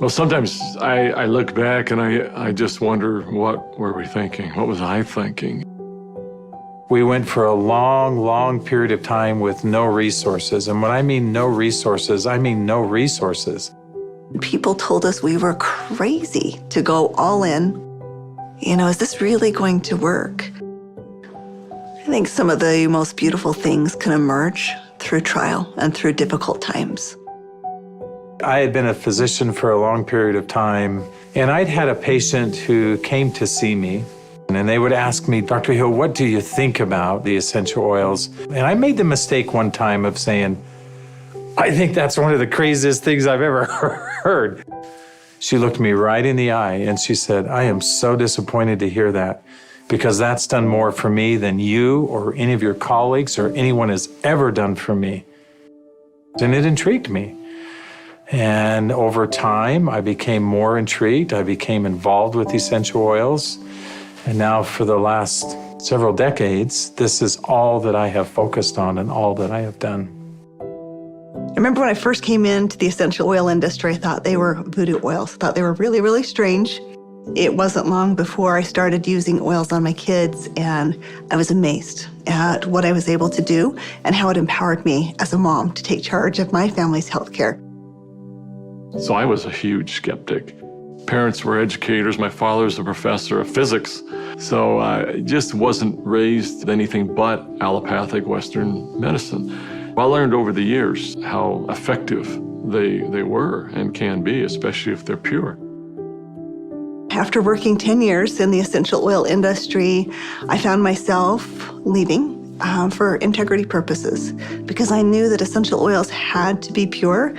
Well, sometimes I look back and I just wonder, what were we thinking? What was I thinking? We went for a long, long period of time with no resources. And when I mean no resources, I mean no resources. People told us we were crazy to go all in. You know, is this really going to work? I think some of the most beautiful things can emerge through trial and through difficult times. I had been a physician for a long period of time, and I'd had a patient who came to see me, and they would ask me, Dr. Hill, what do you think about the essential oils? And I made the mistake one time of saying, I think that's one of the craziest things I've ever heard. She looked me right in the eye and she said, I am so disappointed to hear that, because that's done more for me than you or any of your colleagues or anyone has ever done for me. And it intrigued me. And over time, I became more intrigued. I became involved with essential oils. And now for the last several decades, this is all that I have focused on and all that I have done. I remember when I first came into the essential oil industry, I thought they were voodoo oils. I thought they were really, really strange. It wasn't long before I started using oils on my kids, and I was amazed at what I was able to do and how it empowered me as a mom to take charge of my family's health care. So I was a huge skeptic. Parents were educators. My father's a professor of physics. So I just wasn't raised anything but allopathic Western medicine. I learned over the years how effective they were and can be, especially if they're pure. After working 10 years in the essential oil industry, I found myself leaving for integrity purposes because I knew that essential oils had to be pure.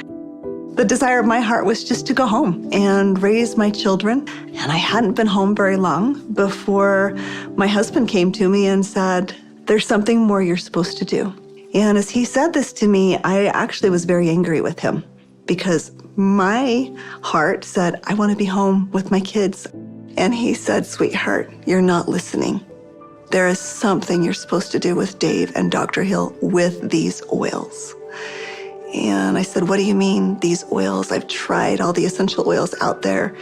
The desire of my heart was just to go home and raise my children. And I hadn't been home very long before my husband came to me and said, there's something more you're supposed to do. And as he said this to me, I actually was very angry with him because my heart said, I want to be home with my kids. And he said, sweetheart, you're not listening. There is something you're supposed to do with Dave and Dr. Hill with these oils. And I said, what do you mean, these oils? I've tried all the essential oils out there.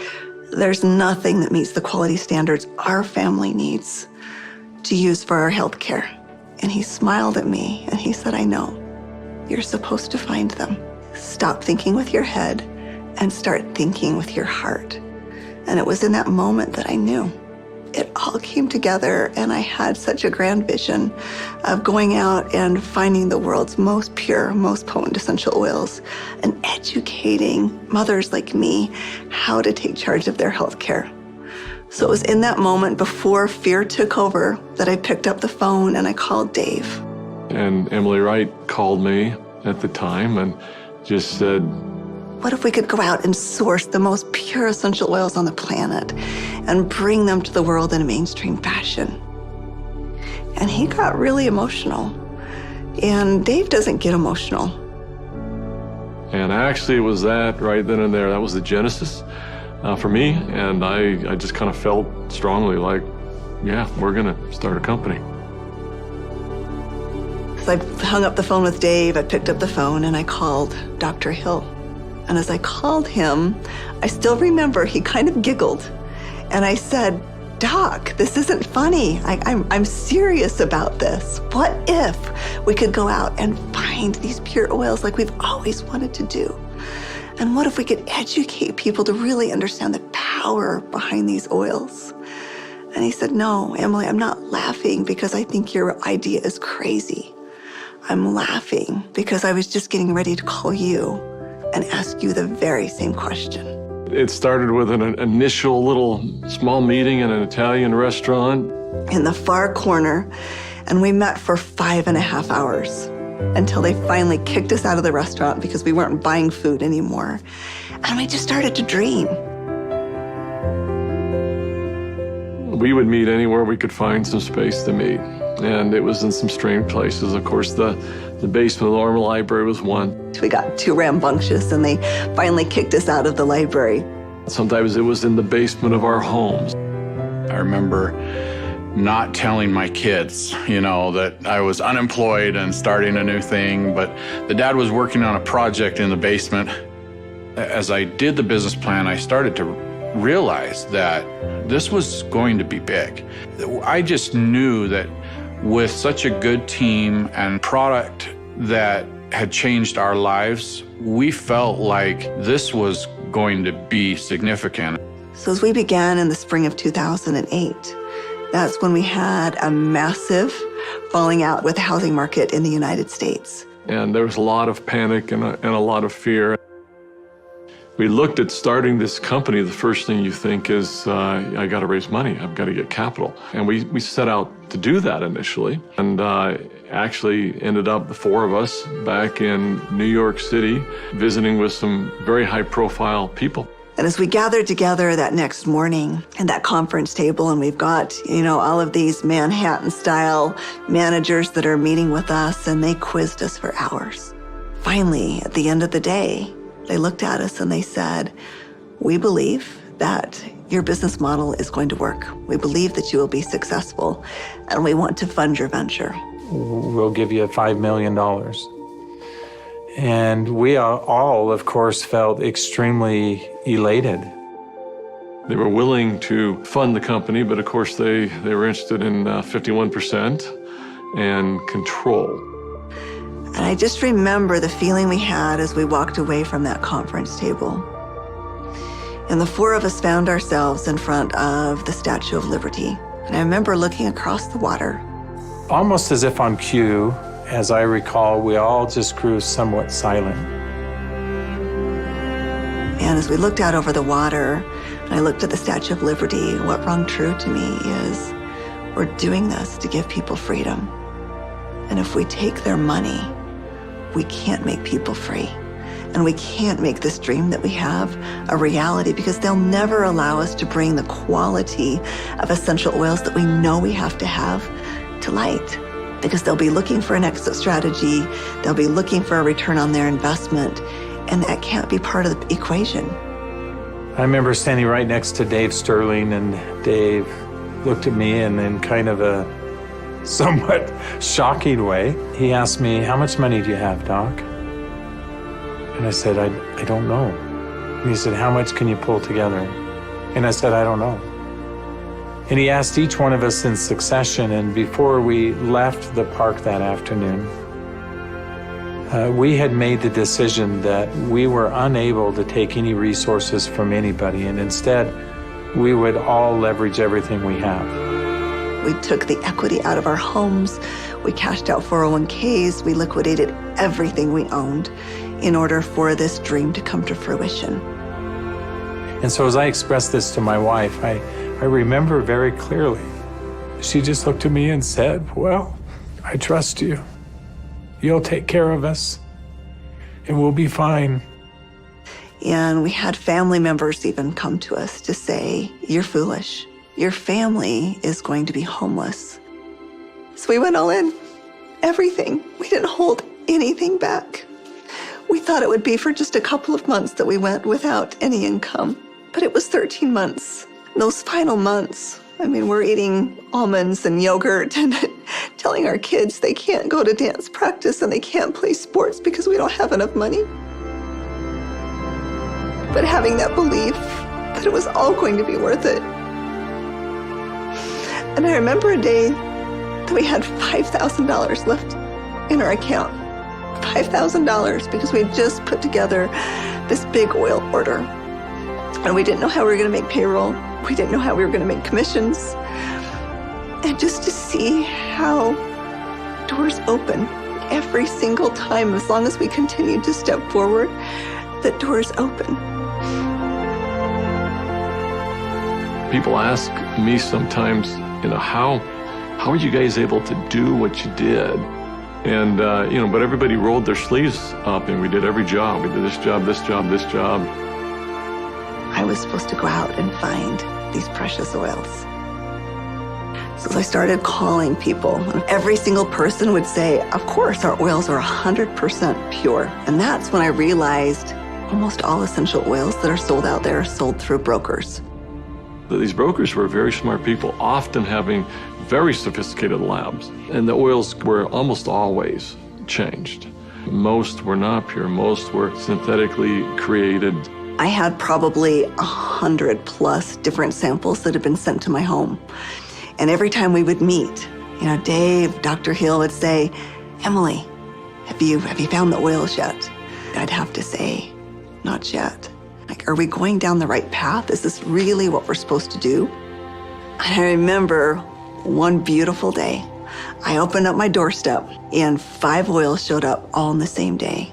There's nothing that meets the quality standards our family needs to use for our health care. And he smiled at me and he said, I know. You're supposed to find them. Stop thinking with your head and start thinking with your heart. And it was in that moment that I knew. It all came together, and I had such a grand vision of going out and finding the world's most pure, most potent essential oils and educating mothers like me how to take charge of their health care. So it was in that moment before fear took over that I picked up the phone and I called Dave. And Emily Wright called me at the time and just said, what if we could go out and source the most pure essential oils on the planet and bring them to the world in a mainstream fashion? And he got really emotional. And Dave doesn't get emotional. And actually it was that right then and there. That was the genesis for me. And I just kind of felt strongly like, yeah, we're going to start a company. So I hung up the phone with Dave. I picked up the phone and I called Dr. Hill. And as I called him, I still remember he kind of giggled. And I said, Doc, this isn't funny. I'm serious about this. What if we could go out and find these pure oils like we've always wanted to do? And what if we could educate people to really understand the power behind these oils? And he said, no, Emily, I'm not laughing because I think your idea is crazy. I'm laughing because I was just getting ready to call you and ask you the very same question. It started with an initial little small meeting in an Italian restaurant. In the far corner, and we met for 5.5 hours until they finally kicked us out of the restaurant because we weren't buying food anymore. And we just started to dream. We would meet anywhere we could find some space to meet. And it was in some strange places. Of course, the basement of the Normal Library was one. We got too rambunctious and they finally kicked us out of the library. Sometimes it was in the basement of our homes. I remember not telling my kids, that I was unemployed and starting a new thing, but the dad was working on a project in the basement. As I did the business plan, I started to realize that this was going to be big. I just knew that with such a good team and product that had changed our lives, we felt like this was going to be significant. So as we began in the spring of 2008, that's when we had a massive falling out with the housing market in the United States. And there was a lot of panic and a lot of fear. We looked at starting this company. The first thing you think is, I got to raise money. I've got to get capital. And we set out to do that initially. And actually ended up, the four of us, back in New York City, visiting with some very high-profile people. And as we gathered together that next morning at that conference table, and we've got, all of these Manhattan-style managers that are meeting with us, and they quizzed us for hours. Finally, at the end of the day, they looked at us and they said, "We believe that your business model is going to work. We believe that you will be successful, and we want to fund your venture. We'll give you $5 million. And we all, of course, felt extremely elated. They were willing to fund the company, but of course they were interested in 51% and control. And I just remember the feeling we had as we walked away from that conference table. And the four of us found ourselves in front of the Statue of Liberty. And I remember looking across the water. Almost as if on cue, as I recall, we all just grew somewhat silent. And as we looked out over the water, and I looked at the Statue of Liberty, what rung true to me is we're doing this to give people freedom. And if we take their money, we can't make people free. And we can't make this dream that we have a reality, because they'll never allow us to bring the quality of essential oils that we know we have to light. Because they'll be looking for an exit strategy, they'll be looking for a return on their investment, and that can't be part of the equation. I remember standing right next to Dave Sterling, and Dave looked at me, and in kind of a somewhat shocking way, he asked me, "How much money do you have, Doc?" And I said, I don't know. And he said, "How much can you pull together?" And I said, "I don't know." And he asked each one of us in succession, and before we left the park that afternoon, we had made the decision that we were unable to take any resources from anybody, and instead, we would all leverage everything we have. We took the equity out of our homes, we cashed out 401ks, we liquidated everything we owned in order for this dream to come to fruition. And so as I expressed this to my wife, I remember very clearly, she just looked at me and said, "Well, I trust you. You'll take care of us, and we'll be fine." And we had family members even come to us to say, "You're foolish. Your family is going to be homeless." So we went all in, everything. We didn't hold anything back. We thought it would be for just a couple of months that we went without any income, but it was 13 months. Those final months, we're eating almonds and yogurt and telling our kids they can't go to dance practice and they can't play sports because we don't have enough money. But having that belief that it was all going to be worth it. And I remember a day that we had $5,000 left in our account. $5,000 because we had just put together this big oil order. And we didn't know how we were going to make payroll. We didn't know how we were going to make commissions. And just to see how doors open every single time, as long as we continued to step forward, that doors open. People ask me sometimes, how are you guys able to do what you did? And, but everybody rolled their sleeves up and we did every job. We did this job, this job, this job. I was supposed to go out and find these precious oils. So I started calling people, and every single person would say, "Of course, our oils are 100% pure." And that's when I realized almost all essential oils that are sold out there are sold through brokers. These brokers were very smart people, often having very sophisticated labs. And the oils were almost always changed. Most were not pure. Most were synthetically created. I had probably 100+ different samples that had been sent to my home. And every time we would meet, Dave, Dr. Hill would say, Emily, have you found the oils yet? I'd have to say, not yet. Like, are we going down the right path? Is this really what we're supposed to do? And I remember one beautiful day, I opened up my doorstep and 5 oils showed up all on the same day.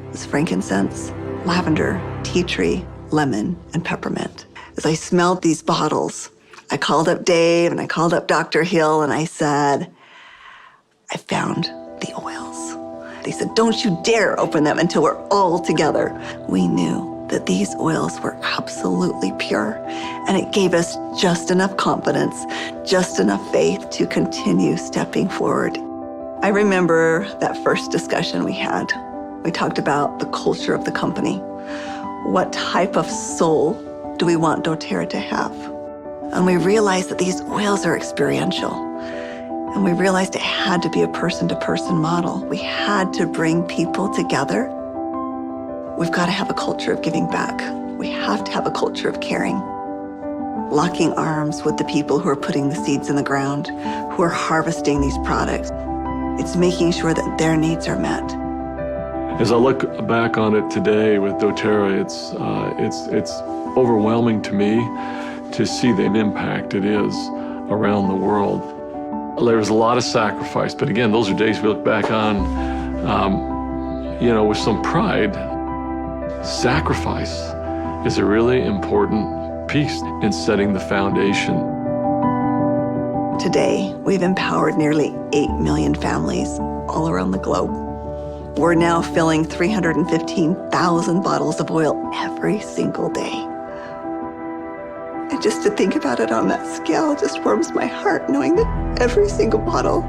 It was frankincense, lavender, tea tree, lemon, and peppermint. As I smelled these bottles, I called up Dave and I called up Dr. Hill and I said, I found the oils. They said, don't you dare open them until we're all together. We knew that these oils were absolutely pure, and it gave us just enough confidence, just enough faith to continue stepping forward. I remember that first discussion we had. We talked about the culture of the company. What type of soul do we want doTERRA to have? And we realized that these oils are experiential. And we realized it had to be a person-to-person model. We had to bring people together. We've got to have a culture of giving back. We have to have a culture of caring. Locking arms with the people who are putting the seeds in the ground, who are harvesting these products. It's making sure that their needs are met. As I look back on it today with doTERRA, it's overwhelming to me to see the impact it is around the world. There was a lot of sacrifice, but again, those are days we look back on, with some pride. Sacrifice is a really important piece in setting the foundation. Today, we've empowered nearly 8 million families all around the globe. We're now filling 315,000 bottles of oil every single day. And just to think about it on that scale just warms my heart, knowing that every single bottle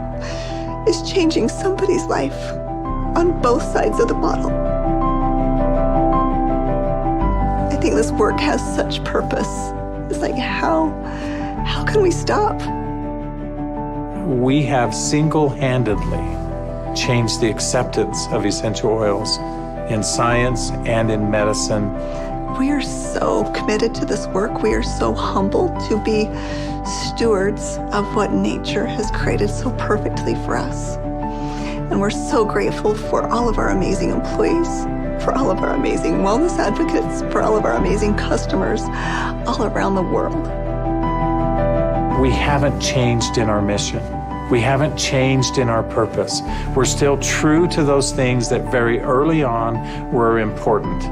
is changing somebody's life on both sides of the bottle. I think this work has such purpose. It's like, how can we stop? We have single-handedly changed the acceptance of essential oils in science and in medicine. We are so committed to this work. We are so humbled to be stewards of what nature has created so perfectly for us. And we're so grateful for all of our amazing employees, for all of our amazing wellness advocates, for all of our amazing customers all around the world. We haven't changed in our mission. We haven't changed in our purpose. We're still true to those things that very early on were important.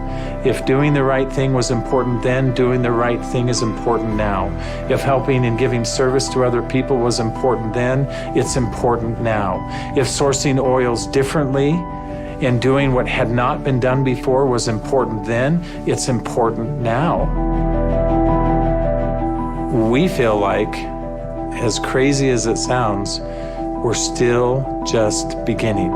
If doing the right thing was important then, doing the right thing is important now. If helping and giving service to other people was important then, it's important now. If sourcing oils differently and doing what had not been done before was important then, it's important now. We feel like, as crazy as it sounds, we're still just beginning.